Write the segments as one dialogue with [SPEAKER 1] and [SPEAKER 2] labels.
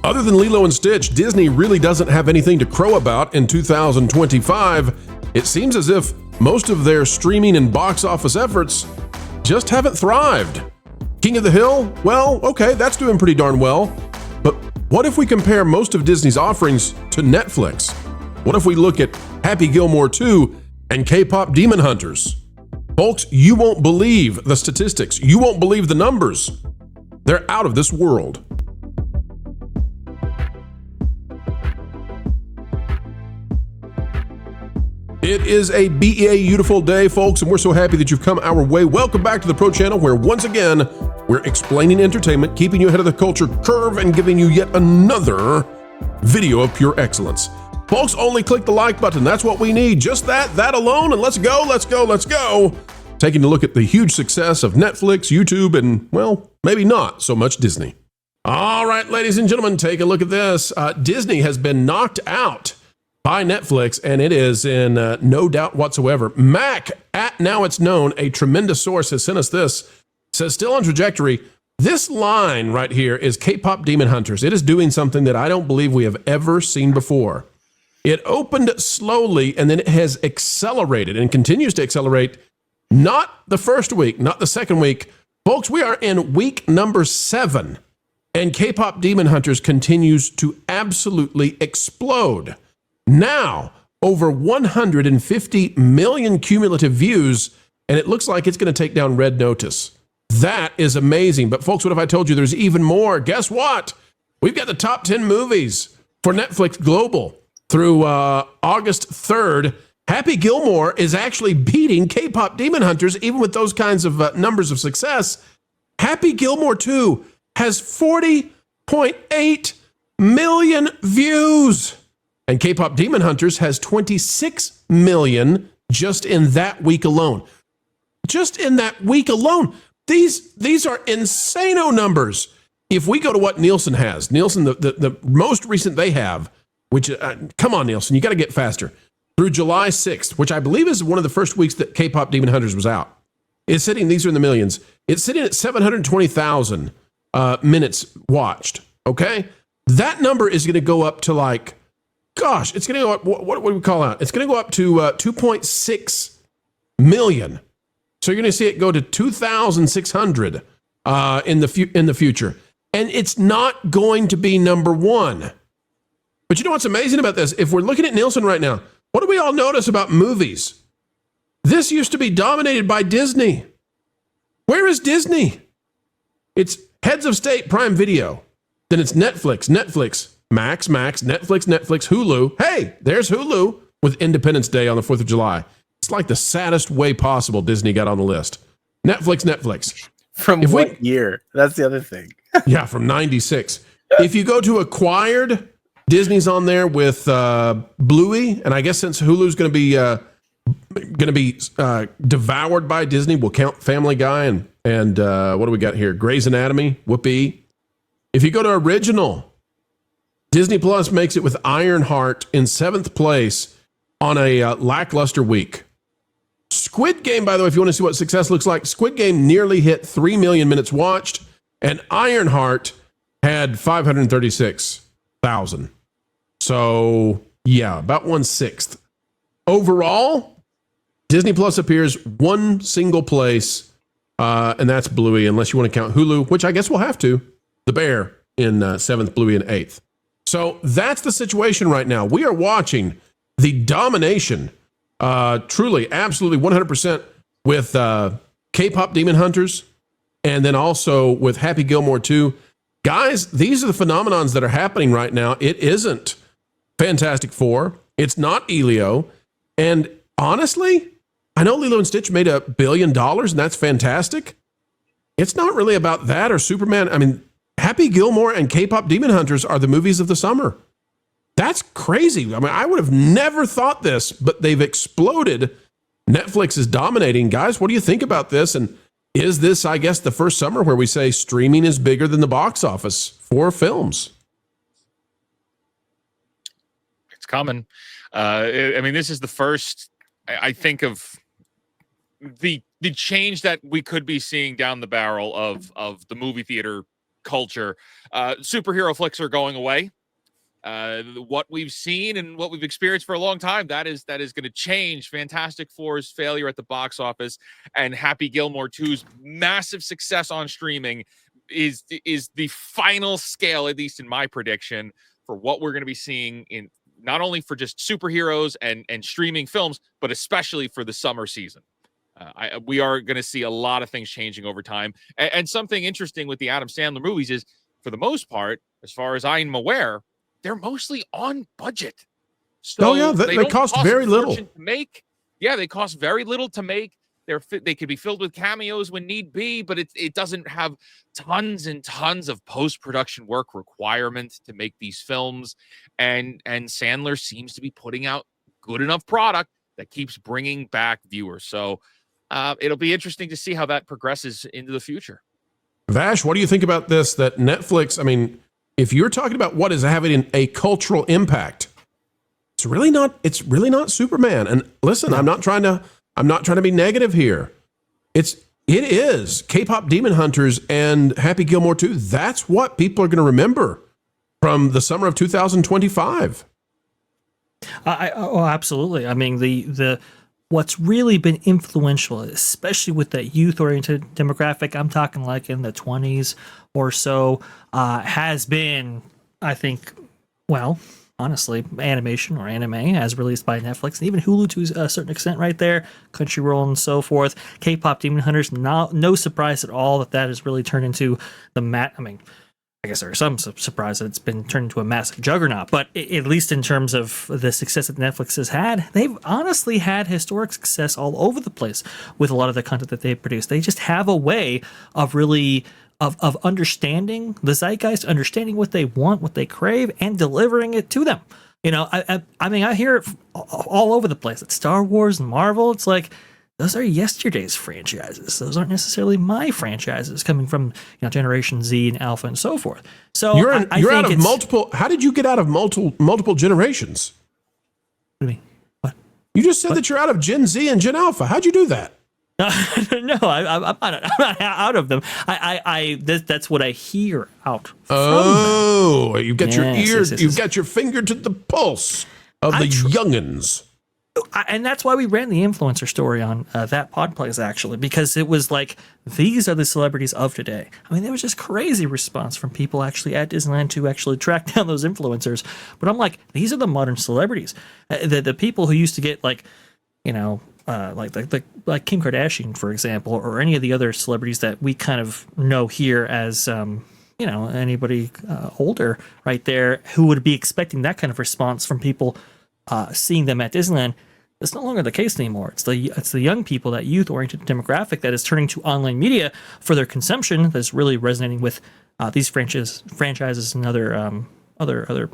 [SPEAKER 1] Other than Lilo and Stitch, Disney really doesn't have anything to crow about in 2025. It seems as if most of their streaming and box office efforts just haven't thrived. King of the Hill? Well, okay, that's doing pretty darn well. But what if we compare most of Disney's offerings to Netflix? What if we look at Happy Gilmore 2 and K-pop Demon Hunters? Folks, you won't believe the statistics. You won't believe the numbers. They're out of this world. It is a beautiful day, folks, and we're so happy that you've come our way. Welcome back to the Pro Channel, where once again, we're explaining entertainment, keeping you ahead of the culture curve, and giving you yet another video of pure excellence. Folks, only click the like button. That's what we need. Just that alone, and let's go, let's go, let's go. Taking a look at the huge success of Netflix, YouTube, and, well, maybe not so much Disney. All right, ladies and gentlemen, take a look at this. Disney has been knocked out by Netflix, and it is in no doubt whatsoever. Mac, at Now It's Known, a tremendous source, has sent us this. Says, still on trajectory. This line right here is K-pop Demon Hunters. It is doing something that I don't believe we have ever seen before. It opened slowly, and then it has accelerated and continues to accelerate. Not the first week, not the second week. Folks, we are in week number 7, and K-pop Demon Hunters continues to absolutely explode. Now, over 150 million cumulative views, and it looks like it's going to take down Red Notice. That is amazing. But folks, what if I told you there's even more? Guess what? We've got the top 10 movies for Netflix Global through August 3rd. Happy Gilmore is actually beating K-pop Demon Hunters, even with those kinds of numbers of success. Happy Gilmore 2 has 40.8 million views. And K-pop Demon Hunters has 26 million just in that week alone. Just in that week alone. These are insano numbers. If we go to what Nielsen has, Nielsen, the most recent they have, which, come on, Nielsen, you got to get faster. Through July 6th, which I believe is one of the first weeks that K-pop Demon Hunters was out. It's sitting, these are in the millions. It's sitting at 720,000 minutes watched, okay? That number is going to go up to like, gosh, it's going to go up, what do we call out? It's going to go up to 2.6 million. So you're going to see it go to 2,600 in the future. And it's not going to be number 1. But you know what's amazing about this? If we're looking at Nielsen right now, what do we all notice about movies? This used to be dominated by Disney. Where is Disney? It's Heads of State, Prime Video. Then it's Netflix, Max, Netflix, Hulu. Hey, there's Hulu with Independence Day on the 4th of July. It's like the saddest way possible Disney got on the list. Netflix.
[SPEAKER 2] From what year? That's the other thing.
[SPEAKER 1] Yeah, from 96. If you go to acquired, Disney's on there with Bluey, and I guess since Hulu's going to be devoured by Disney, we'll count Family Guy and what do we got here? Grey's Anatomy, Whoopi. If you go to original, Disney Plus makes it with Ironheart in 7th place on a lackluster week. Squid Game, by the way, if you want to see what success looks like, Squid Game nearly hit 3 million minutes watched, and Ironheart had 536,000. So, yeah, about 1/6. Overall, Disney Plus appears one single place, and that's Bluey, unless you want to count Hulu, which I guess we'll have to. The Bear in 7th, Bluey in 8th. So that's the situation right now. We are watching the domination, truly, absolutely 100% with K-pop Demon Hunters, and then also with Happy Gilmore 2. Guys, these are the phenomenons that are happening right now. It isn't Fantastic Four. It's not Elio. And honestly, I know Lilo and Stitch made $1 billion, and that's fantastic. It's not really about that or Superman. I mean, Happy Gilmore and K-pop Demon Hunters are the movies of the summer. That's crazy. I mean, I would have never thought this, but they've exploded. Netflix is dominating. Guys, what do you think about this? And is this, I guess, the first summer where we say streaming is bigger than the box office for films?
[SPEAKER 3] It's coming. I mean, this is the first, I think, of the change that we could be seeing down the barrel of the movie theater culture. Superhero flicks are going away. What we've seen and what we've experienced for a long time, that is going to change. Fantastic Four's failure at the box office and Happy Gilmore 2's massive success on streaming is the final scale, at least in my prediction, for what we're going to be seeing in not only for just superheroes and streaming films, but especially for the summer season. We are going to see a lot of things changing over time. And something interesting with the Adam Sandler movies is, for the most part, as far as I'm aware, they're mostly on budget. So
[SPEAKER 1] they cost very little
[SPEAKER 3] to make. Yeah, they cost very little to make. They could be filled with cameos when need be, but it doesn't have tons and tons of post-production work requirements to make these films. And Sandler seems to be putting out good enough product that keeps bringing back viewers. So it'll be interesting to see how that progresses into the future.
[SPEAKER 1] Vash, what do you think about this? That Netflix, I mean, if you're talking about what is having a cultural impact, it's really not Superman. And listen, I'm not trying to be negative here. It is K-pop Demon Hunters and Happy Gilmore 2. That's what people are going to remember from the summer of 2025.
[SPEAKER 4] Oh, absolutely. I mean, the what's really been influential, especially with that youth-oriented demographic, I'm talking like in the 20s or so, has been, I think, well, honestly, animation or anime as released by Netflix, and even Hulu to a certain extent right there, Crunchyroll and so forth. K-pop Demon Hunters, no surprise at all that has really turned into I guess there's some surprise that it's been turned into a massive juggernaut, but at least in terms of the success that Netflix has had, they've honestly had historic success all over the place with a lot of the content that they produce. They just have a way of really of understanding the zeitgeist, understanding what they want, what they crave, and delivering it to them. You know, I mean, I hear it all over the place. It's Star Wars and Marvel. It's like, those are yesterday's franchises. Those aren't necessarily my franchises coming from, Generation Z and Alpha and so forth. So
[SPEAKER 1] you're out of multiple. How did you get out of multiple generations?
[SPEAKER 4] What do you mean? What?
[SPEAKER 1] You just said that you're out of Gen Z and Gen Alpha. How'd you do that?
[SPEAKER 4] No, I'm not out of them. That's what I hear out from them.
[SPEAKER 1] You've got your ear. You've got your finger to the pulse of the youngins.
[SPEAKER 4] And that's why we ran the influencer story on that Podplays, actually, because it was like, these are the celebrities of today. I mean, there was just crazy response from people actually at Disneyland to actually track down those influencers. But I'm like, these are the modern celebrities. The people who used to get like Kim Kardashian, for example, or any of the other celebrities that we kind of know here as, anybody older right there who would be expecting that kind of response from people seeing them at Disneyland. It's no longer the case anymore. It's the young people, that youth-oriented demographic that is turning to online media for their consumption that's really resonating with these franchises and other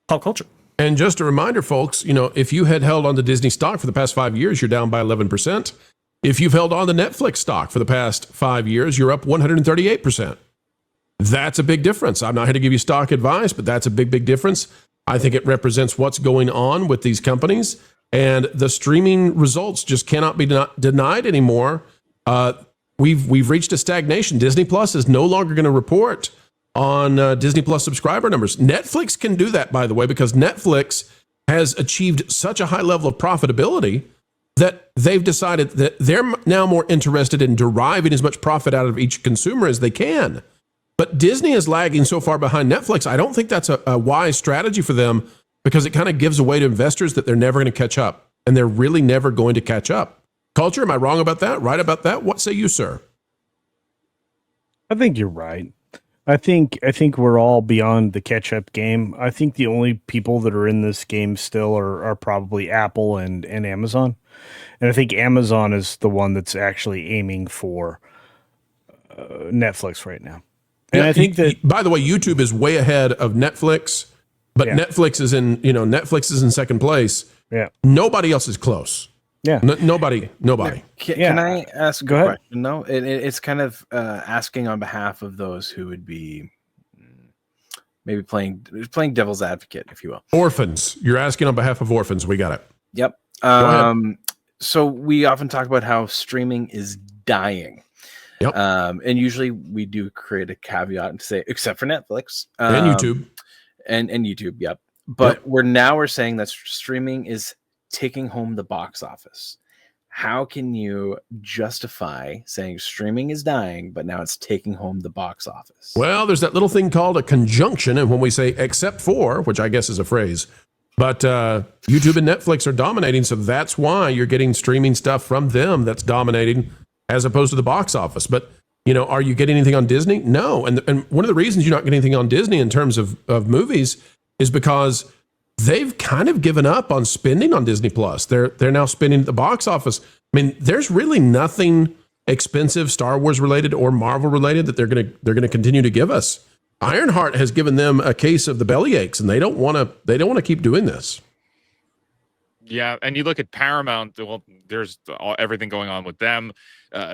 [SPEAKER 4] pop culture.
[SPEAKER 1] And just a reminder, folks, if you had held on to Disney stock for the past 5 years, you're down by 11%. If you've held on to Netflix stock for the past 5 years, you're up 138%. That's a big difference. I'm not here to give you stock advice, but that's a big, big difference. I think it represents what's going on with these companies. And the streaming results just cannot be denied anymore. We've reached a stagnation. Disney Plus is no longer going to report on Disney Plus subscriber numbers. Netflix can do that, by the way, because Netflix has achieved such a high level of profitability that they've decided that they're now more interested in deriving as much profit out of each consumer as they can. But Disney is lagging so far behind Netflix. I don't think that's a wise strategy for them, because it kind of gives away to investors that they're never going to catch up, and they're really never going to catch up. Culture, am I wrong about that? Right about that? What say you, sir?
[SPEAKER 2] I think you're right. I think we're all beyond the catch-up game. I think the only people that are in this game still are probably Apple and Amazon. And I think Amazon is the one that's actually aiming for Netflix right now. And I think that,
[SPEAKER 1] by the way, YouTube is way ahead of Netflix, but Netflix is in second place.
[SPEAKER 2] Yeah.
[SPEAKER 1] Nobody else is close.
[SPEAKER 2] Yeah.
[SPEAKER 1] Nobody.
[SPEAKER 2] Can
[SPEAKER 5] I ask a question? No, it's kind of asking on behalf of those who would be maybe playing devil's advocate, if you will.
[SPEAKER 1] Orphans. You're asking on behalf of orphans. We got it.
[SPEAKER 5] Yep. So we often talk about how streaming is dying.
[SPEAKER 1] Yep.
[SPEAKER 5] And usually we do create a caveat and say, except for Netflix
[SPEAKER 1] And YouTube.
[SPEAKER 5] and YouTube. Yep. But we're saying that streaming is taking home the box office. How can you justify saying streaming is dying, but now it's taking home the box office?
[SPEAKER 1] Well, there's that little thing called a conjunction. And when we say except for, which I guess is a phrase, but YouTube and Netflix are dominating. So that's why you're getting streaming stuff from them that's dominating as opposed to the box office. But, you know, are you getting anything on Disney? No. And one of the reasons you're not getting anything on Disney in terms of movies is because they've kind of given up on spending on Disney Plus. They're now spending at the box office. I mean, there's really nothing expensive Star Wars related or Marvel related that they're gonna continue to give us. Ironheart has given them a case of the belly aches, and they don't want to keep doing this.
[SPEAKER 3] Yeah, and you look at Paramount. Well, there's everything going on with them.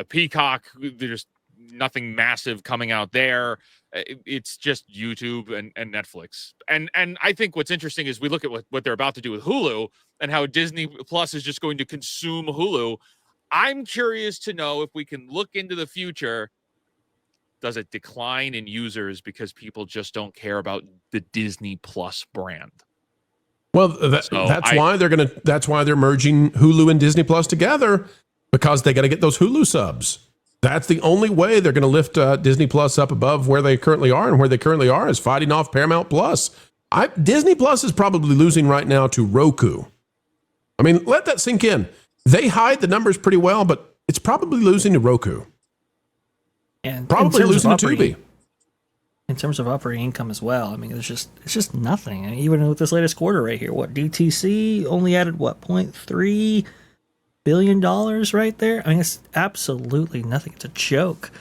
[SPEAKER 3] Peacock, there's nothing massive coming out there. It's just YouTube and Netflix. And I think what's interesting is we look at what they're about to do with Hulu and how Disney Plus is just going to consume Hulu. I'm curious to know if we can look into the future. Does it decline in users because people just don't care about the Disney Plus brand?
[SPEAKER 1] Well, that's why they're merging Hulu and Disney Plus together, because they got to get those Hulu subs. That's the only way they're going to lift Disney Plus up above where they currently are, and where they currently are is fighting off Paramount Plus. Disney Plus is probably losing right now to Roku. I mean, let that sink in. They hide the numbers pretty well, but it's probably losing to Roku.
[SPEAKER 4] And
[SPEAKER 1] probably losing to Tubi.
[SPEAKER 4] In terms of operating income as well, I mean, it's just nothing. I mean, even with this latest quarter right here, DTC only added $0.3 billion right there. I mean, it's absolutely nothing. It's a joke.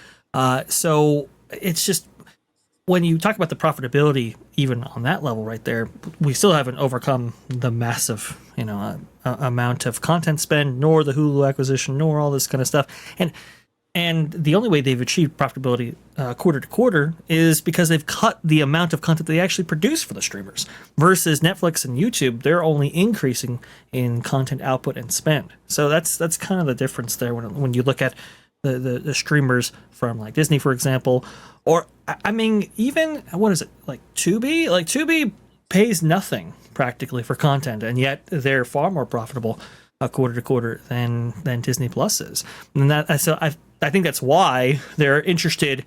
[SPEAKER 4] So it's just, when you talk about the profitability, even on that level right there, we still haven't overcome the massive, amount of content spend, nor the Hulu acquisition, nor all this kind of stuff. And the only way they've achieved profitability quarter to quarter is because they've cut the amount of content they actually produce for the streamers. Versus Netflix and YouTube, they're only increasing in content output and spend. So that's kind of the difference there when you look at the streamers from like Disney, for example, or I mean, even what is it, like Tubi? Like Tubi pays nothing practically for content, and yet they're far more profitable quarter to quarter than Disney Plus is. And I think that's why they're interested,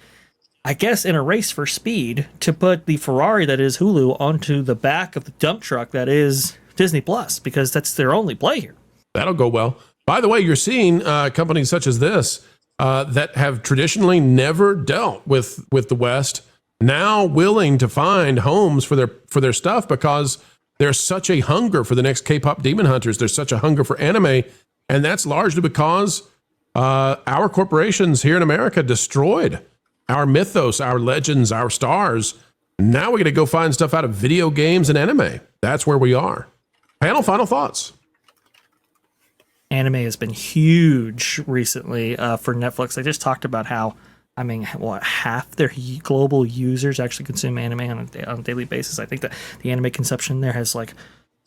[SPEAKER 4] I guess, in a race for speed to put the Ferrari that is Hulu onto the back of the dump truck that is Disney Plus, because that's their only play here.
[SPEAKER 1] That'll go well. By the way, you're seeing companies such as this that have traditionally never dealt with the West now willing to find homes for their stuff, because there's such a hunger for the next K-pop Demon Hunters. There's such a hunger for anime, and that's largely because our corporations here in America destroyed our mythos, our legends, our stars. Now we're going to go find stuff out of video games and anime. That's where we are. Panel, final thoughts.
[SPEAKER 4] Anime has been huge recently for Netflix. I just talked about how, I mean, half their global users actually consume anime on a daily basis. I think that the anime consumption there has like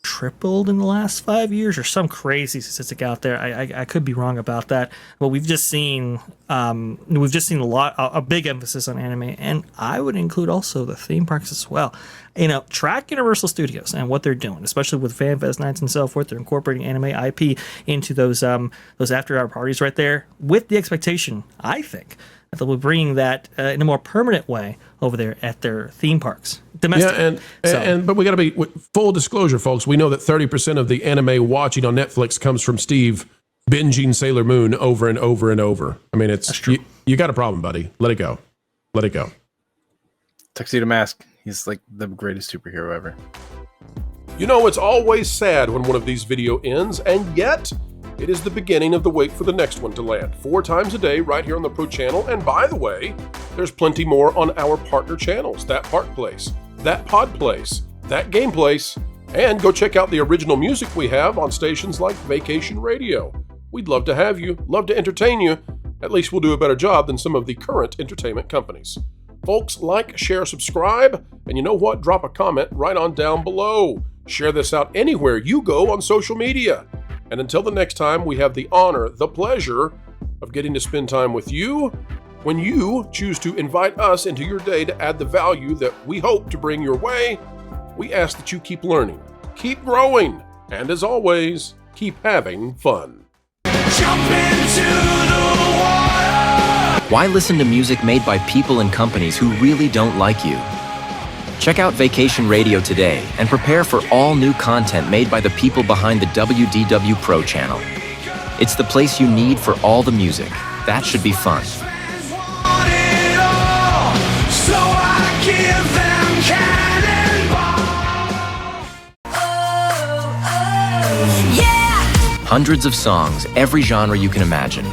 [SPEAKER 4] tripled in the last 5 years, or some crazy statistic out there. I could be wrong about that, but we've just seen a big emphasis on anime, and I would include also the theme parks as well. Track Universal Studios and what they're doing, especially with FanFest nights and so forth. They're incorporating anime IP into those after-hour parties right there, with the expectation, I think, that they'll be bringing that in a more permanent way over there at their theme parks. Domestic.
[SPEAKER 1] Yeah, but we got to be full disclosure, folks. We know that 30% of the anime watching on Netflix comes from Steve binging Sailor Moon over and over and over. I mean, it's true. You got a problem, buddy. Let it go. Let it go.
[SPEAKER 5] Tuxedo Mask. He's like the greatest superhero ever.
[SPEAKER 1] It's always sad when one of these video ends, and yet it is the beginning of the wait for the next one to land. 4 times a day right here on the Pro Channel. And by the way, there's plenty more on our partner channels. That Park Place, That Pod Place, That Game Place, and go check out the original music we have on stations like Vacation Radio. We'd love to have you, love to entertain you. At least we'll do a better job than some of the current entertainment companies. Folks, like, share, subscribe, and you know what? Drop a comment right on down below. Share this out anywhere you go on social media. And until the next time, we have the honor, the pleasure of getting to spend time with you. When you choose to invite us into your day to add the value that we hope to bring your way, we ask that you keep learning, keep growing, and as always, keep having fun.
[SPEAKER 6] Jump into the water.
[SPEAKER 7] Why listen to music made by people and companies who really don't like you? Check out Vacation Radio today and prepare for all new content made by the people behind the WDW Pro Channel. It's the place you need for all the music. That should be fun.
[SPEAKER 6] Want it all, so I give them cannonball. Yeah!
[SPEAKER 7] Hundreds of songs, every genre you can imagine.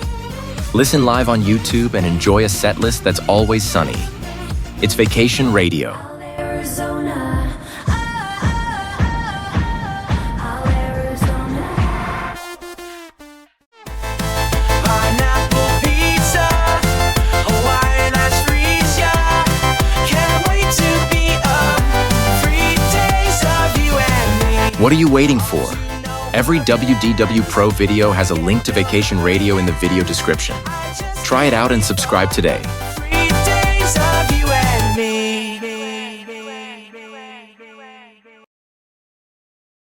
[SPEAKER 7] Listen live on YouTube and enjoy a set list that's always sunny. It's Vacation Radio.
[SPEAKER 6] Arizona. Pineapple pizza, Hawaiian ice freeze, yeah. Can't wait to be up. 3 days of you and me.
[SPEAKER 7] What are you waiting for? Every WDW Pro video has a link to Vacation Radio in the video description. Try it out and subscribe today.